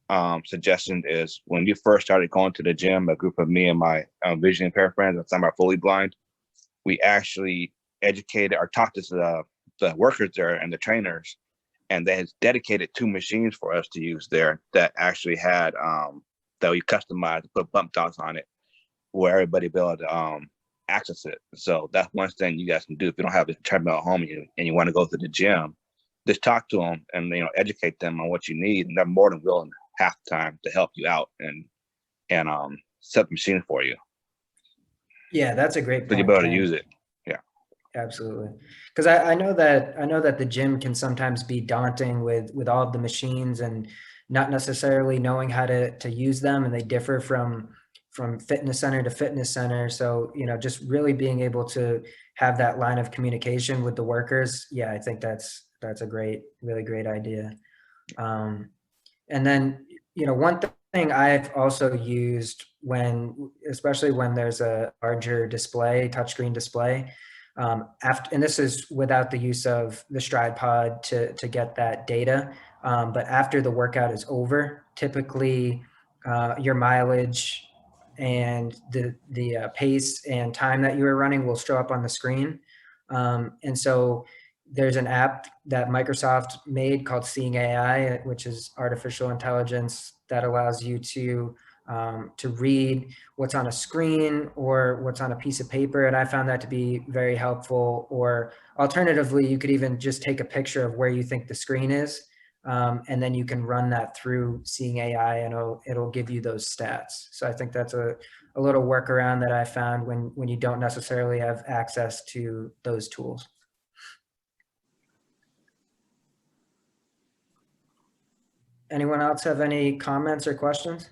suggestions is, when you first started going to the gym, a group of me and my vision impaired friends, and some are fully blind, we actually educated or talked to the workers there and the trainers, and they had dedicated 2 machines for us to use there that actually had, that we customized, put bump dots on it, where everybody be able to access it. So that's one thing you guys can do if you don't have a treadmill at home and you want to go to the gym. Just talk to them and, you know, educate them on what you need, and they're more than willing half the time to help you out and set the machine for you. Yeah, that's a great point. So you'll be able to use it. Yeah, absolutely. Because I know that the gym can sometimes be daunting with all of the machines and not necessarily knowing how to use them, and they differ from fitness center to fitness center. So, you know, just really being able to have that line of communication with the workers. Yeah, I think that's a really great idea. And then, you know, one thing I've also used especially when there's a larger display, touchscreen display, and this is without the use of the Stride Pod to get that data. But after the workout is over, typically your mileage and the pace and time that you were running will show up on the screen. And so there's an app that Microsoft made called Seeing AI, which is artificial intelligence that allows you to read what's on a screen or what's on a piece of paper. And I found that to be very helpful. Or alternatively, you could even just take a picture of where you think the screen is. And then you can run that through Seeing AI, and it'll give you those stats. So I think that's a little workaround that I found when you don't necessarily have access to those tools. Anyone else have any comments or questions?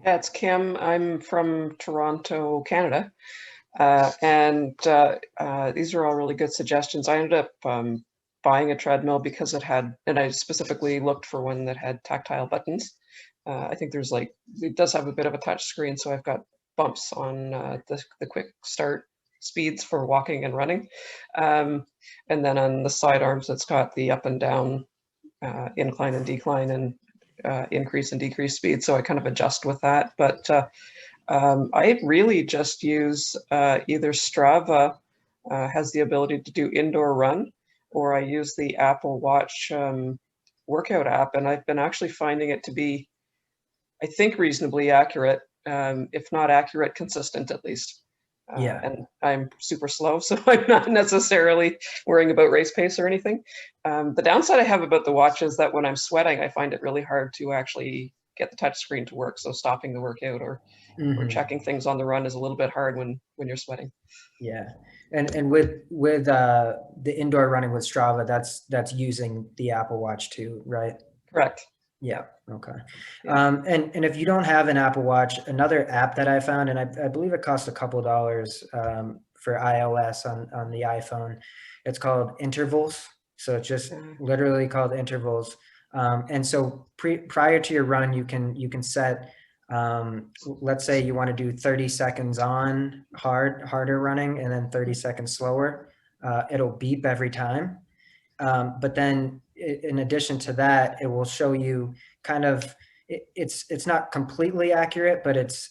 Yeah, it's Kim. I'm from Toronto, Canada. These are all really good suggestions. I ended up buying a treadmill because it had, and I specifically looked for one that had tactile buttons. I think there's it does have a bit of a touch screen, so I've got bumps on the quick start speeds for walking and running. And then on the side arms, it's got the up and down, incline and decline, and increase and decrease speed. So I kind of adjust with that. But I really just use either Strava has the ability to do indoor run, or I use the Apple Watch workout app, and I've been actually finding it to be, I think, reasonably accurate, if not accurate, consistent at least. Yeah. And I'm super slow, so I'm not necessarily worrying about race pace or anything. The downside I have about the watch is that when I'm sweating, I find it really hard to actually get the touch screen to work. So stopping the workout or checking things on the run is a little bit hard when you're sweating. Yeah. And with the indoor running with Strava, that's using the Apple Watch too, right? Correct. Yeah. Okay. And if you don't have an Apple Watch, another app that I found, and I believe it costs a couple dollars for iOS on the iPhone, it's called Intervals. So it's just literally called Intervals. And so prior to your run, you can set Let's say you want to do 30 seconds on harder running and then 30 seconds slower. It'll beep every time. But then in addition to that, it will show you kind of, it's not completely accurate, but it's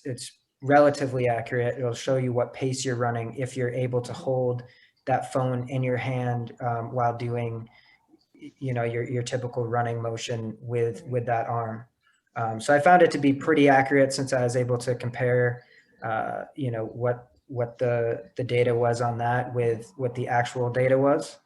relatively accurate. It'll show you what pace you're running if you're able to hold that phone in your hand while doing, you know, your typical running motion with that arm. So I found it to be pretty accurate since I was able to compare, you know, what the data was on that with what the actual data was.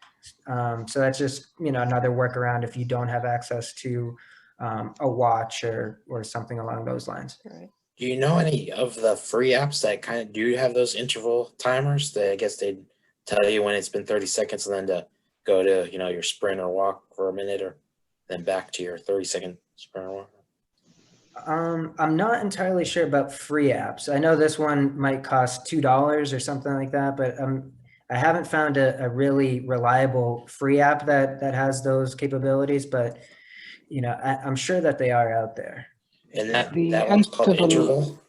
So that's just, you know, another workaround if you don't have access to a watch or something along those lines. Right. Do you know any of the free apps that kind of do have those interval timers that I guess they tell you when it's been 30 seconds and then to go to, you know, your sprint or walk for a minute or then back to your 30-second sprint or walk? I'm not entirely sure about free apps. I know this one might cost $2 or something like that, but I haven't found a really reliable free app that has those capabilities, but you know, I'm sure that they are out there. And that The one's called interval?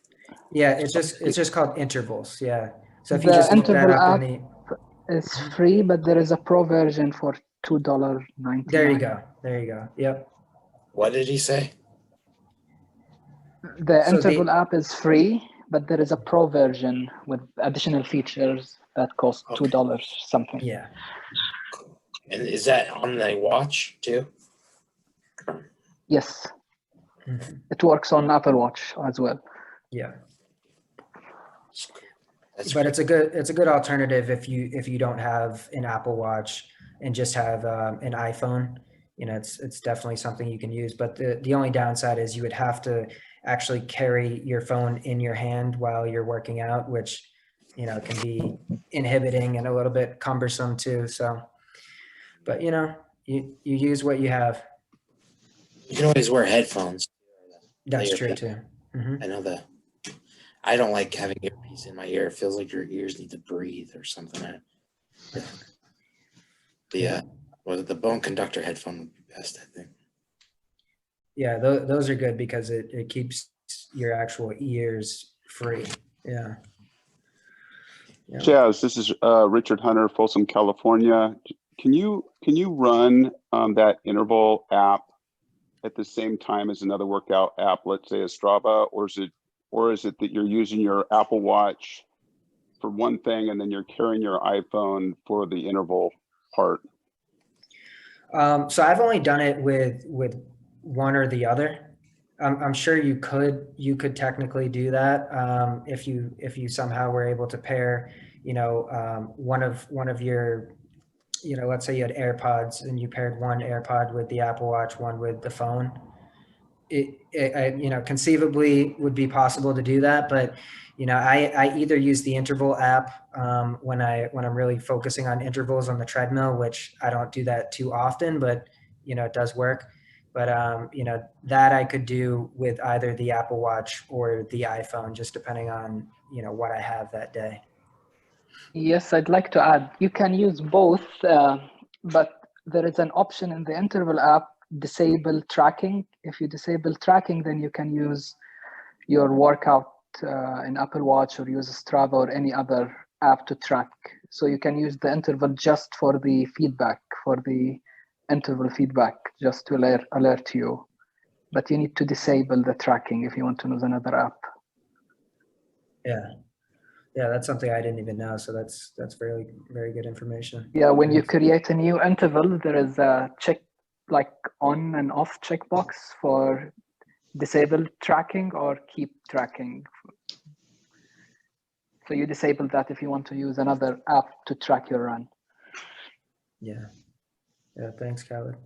Yeah, it's just called intervals. Yeah. So if you The just look that interval up in app the, is free, but there is a pro version for $2.99. there you go. There you go. Yep. What did he say? The So interval app is free, but there is a pro version with additional features that cost $2 something. Yeah. And is that on the watch too? Yes. Mm-hmm. It works on Apple Watch as well. Yeah. That's But great. it's a good alternative if you don't have an Apple Watch and just have an iPhone. You know, it's definitely something you can use. But the only downside is you would have to actually carry your phone in your hand while you're working out, which, you know, can be inhibiting and a little bit cumbersome too. So, but you know, you use what you have. You can always wear headphones. That's true too. I know that. I don't like having earpiece in my ear. It feels like your ears need to breathe or something. The bone conductor headphone would be best, I think. Yeah, those are good because it keeps your actual ears free. Yeah. Chaz, this is Richard Hunter, Folsom, California. Can you run that interval app at the same time as another workout app, let's say a Strava, or is it that you're using your Apple Watch for one thing and then you're carrying your iPhone for the interval part? So I've only done it with one or the other. I'm sure you could technically do that if you somehow were able to pair, you know, one of your, you know, let's say you had AirPods and you paired one AirPod with the Apple Watch, one with the phone. It you know, conceivably would be possible to do that, but you know, I either use the interval app when I'm really focusing on intervals on the treadmill, which I don't do that too often, but you know, it does work. But you know, that I could do with either the Apple Watch or the iPhone, just depending on, you know, what I have that day. Yes, I'd like to add, you can use both, but there is an option in the interval app, disable tracking. If you disable tracking, then you can use your workout in Apple Watch or use Strava or any other app to track. So you can use the interval just for the feedback, for the interval feedback, just to alert you. But you need to disable the tracking if you want to use another app. Yeah, that's something I didn't even know. So that's very, very good information. Yeah, when you create a new interval, there is a check, like on and off checkbox for disable tracking or keep tracking. So you disable that if you want to use another app to track your run. Yeah. Yeah, thanks, Khaled.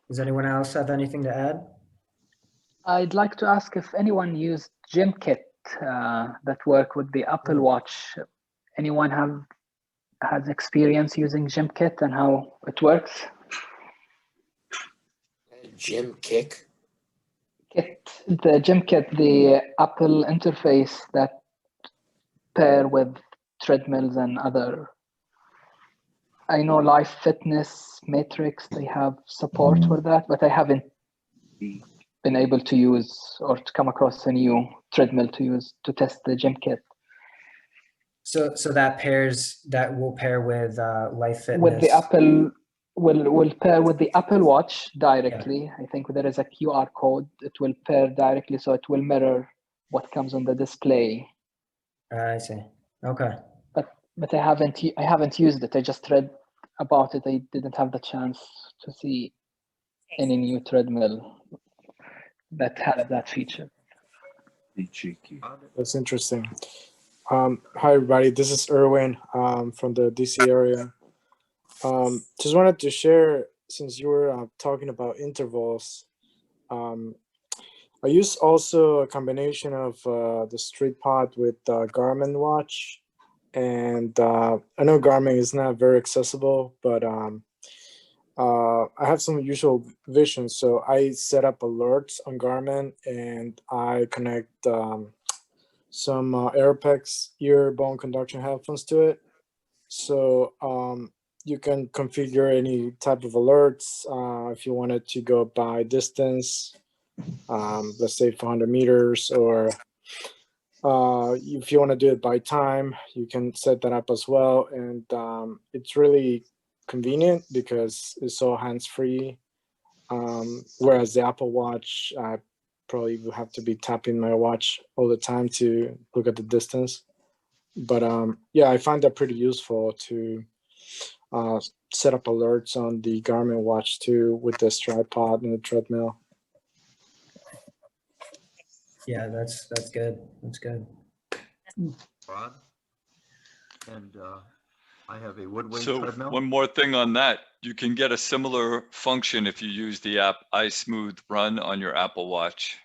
Does anyone else have anything to add? I'd like to ask if anyone used GymKit that work with the Apple Watch. Anyone has experience using GymKit and how it works? GymKit? The GymKit, the Apple interface that pair with treadmills and other I know Life Fitness Matrix, they have support for that, but I haven't been able to use or to come across a new treadmill to use to test the gym kit. So that will pair with Life Fitness. With the Apple, will pair with the Apple Watch directly. Yeah. I think there is a QR code. It will pair directly, so it will mirror what comes on the display. I see. Okay. But I haven't used it. I just read about it. I didn't have the chance to see any new treadmill that has that feature. That's interesting. Hi everybody, this is Erwin from the DC area. Just wanted to share, since you were talking about intervals, I use also a combination of the Street Pod with Garmin watch, and I know Garmin is not very accessible, but I have some usual vision, so I set up alerts on Garmin and I connect some AirPods ear bone conduction headphones to it. So you can configure any type of alerts if you wanted to go by distance, let's say 400 meters, or if you want to do it by time, you can set that up as well. And it's really convenient because it's all hands-free. Whereas the Apple Watch, I probably would have to be tapping my watch all the time to look at the distance. But yeah, I find that pretty useful to set up alerts on the Garmin watch too with this tripod and the treadmill. Yeah, that's good. That's good. Rod, and I have a Woodway So treadmill. one more thing on that, you can get a similar function if you use the app iSmooth Run on your Apple Watch.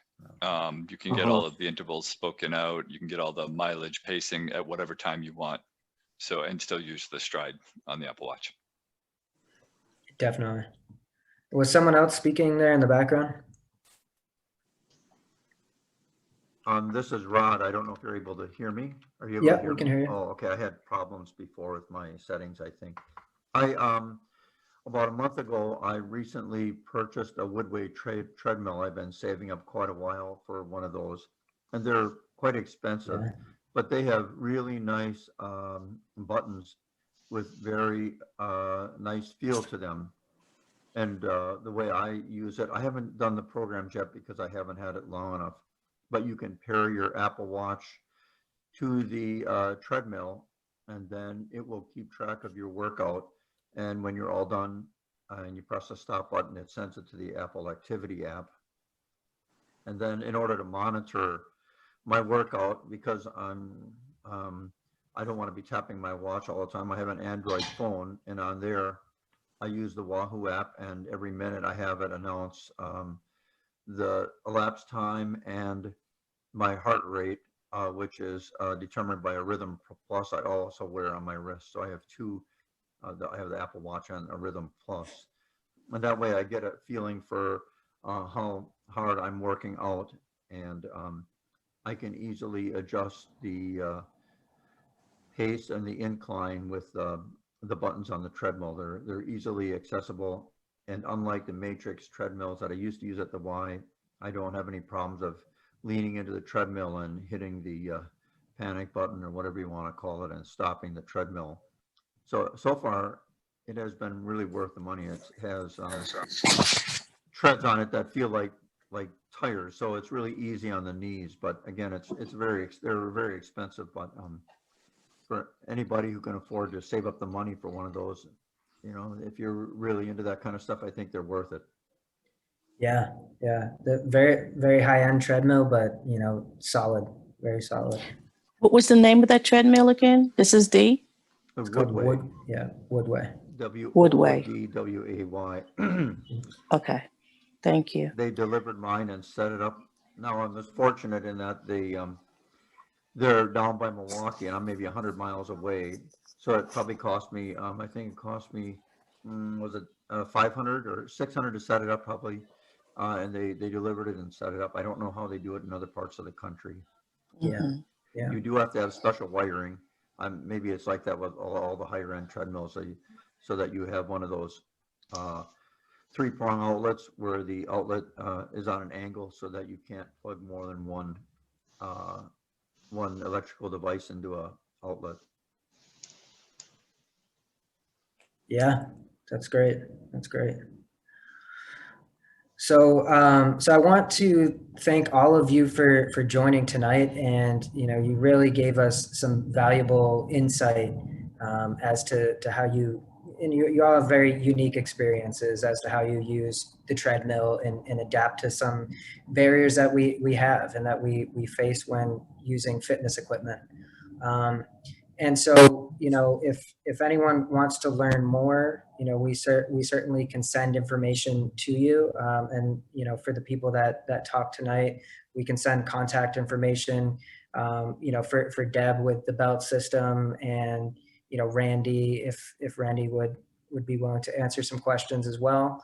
You can get all of the intervals spoken out. You can get all the mileage pacing at whatever time you want. So, and still use the stride on the Apple Watch. Definitely. Was someone else speaking there in the background? This is Rod. I don't know if you're able to hear me. Are you able Yeah, to hear we can me? hear you. Oh, okay. I had problems before with my settings, I think. About a month ago, I recently purchased a Woodway treadmill. I've been saving up quite a while for one of those, and they're quite expensive, but they have really nice buttons with very nice feel to them. And the way I use it, I haven't done the programs yet because I haven't had it long enough, but you can pair your Apple Watch to the treadmill, and then it will keep track of your workout. And when you're all done and you press the stop button, it sends it to the Apple Activity app. And then in order to monitor my workout, because I don't want to be tapping my watch all the time, I have an Android phone, and on there I use the Wahoo app, and every minute I have it announce the elapsed time and my heart rate, which is determined by a Rhythm Plus I also wear on my wrist. So I have two. I have the Apple Watch and a Rhythm Plus, and that way I get a feeling for how hard I'm working out, and I can easily adjust the pace and the incline with the buttons on the treadmill. They're easily accessible, and unlike the Matrix treadmills that I used to use at the Y, I don't have any problems of leaning into the treadmill and hitting the panic button or whatever you want to call it and stopping the treadmill. So far, it has been really worth the money. It has treads on it that feel like tires, so it's really easy on the knees. But again, they're very expensive. But for anybody who can afford to save up the money for one of those, you know, if you're really into that kind of stuff, I think they're worth it. Yeah, the very high end treadmill, but you know, solid, very solid. What was the name of that treadmill again? This is D? It's called Woodway. Woodway. W-O-O-D-W-A-Y. Okay, thank you. They delivered mine and set it up. Now I was fortunate in that they're down by Milwaukee, and I'm maybe 100 miles away. So it probably cost me, I think it cost me, was it 500 or 600 to set it up probably, and they delivered it and set it up. I don't know how they do it in other parts of the country. Yeah. You do have to have special wiring. Maybe it's like that with all the higher end treadmills. So so that you have one of those 3-prong outlets where the outlet is on an angle so that you can't plug more than one electrical device into a outlet. Yeah, that's great. That's great. So, so I want to thank all of you for joining tonight, and you really gave us some valuable insight as to how you all have very unique experiences as to how you use the treadmill and adapt to some barriers that we have and that we face when using fitness equipment. And so, if anyone wants to learn more, we certainly can send information to you. And, for the people that talk tonight, we can send contact information, for Deb with the belt system, and, Randy, if Randy would be willing to answer some questions as well.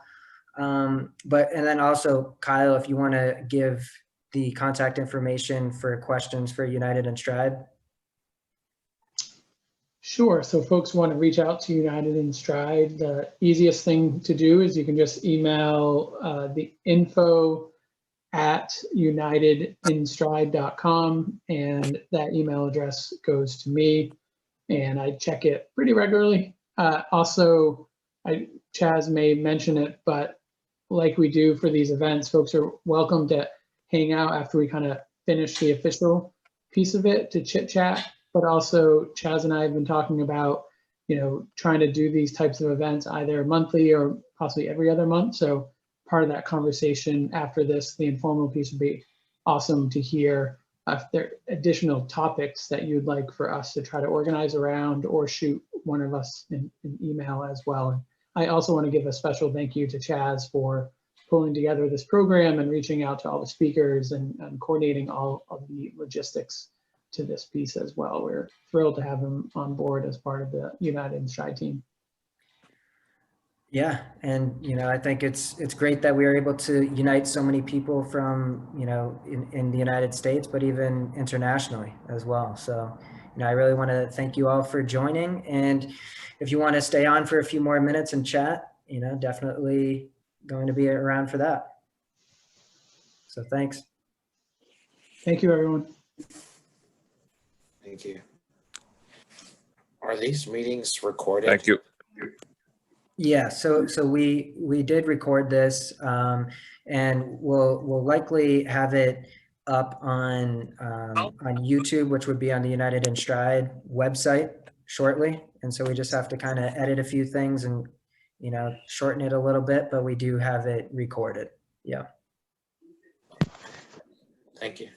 And then also, Kyle, if you want to give the contact information for questions for United in Stride. Sure. So folks want to reach out to United in Stride. The easiest thing to do is you can just email the info@unitedinstride.com, and that email address goes to me, and I check it pretty regularly. Also, Chaz may mention it, but like we do for these events, folks are welcome to hang out after we kind of finish the official piece of it to chit chat. But also, Chaz and I have been talking about, trying to do these types of events either monthly or possibly every other month. So part of that conversation after this, the informal piece, would be awesome to hear if there are additional topics that you'd like for us to try to organize around, or shoot one of us an email as well. And I also want to give a special thank you to Chaz for pulling together this program and reaching out to all the speakers and coordinating all of the logistics to this piece as well. We're thrilled to have him on board as part of the United in Stride team. Yeah, and I think it's great that we are able to unite so many people from in the United States, but even internationally as well. So I really want to thank you all for joining, and if you want to stay on for a few more minutes and chat, definitely going to be around for that. So thanks. Thank you, everyone. Thank you. Are these meetings recorded? Thank you. Yeah, so we did record this, and we'll likely have it up on YouTube, which would be on the United in Stride website shortly. And so we just have to kind of edit a few things and shorten it a little bit, but we do have it recorded. Yeah. Thank you.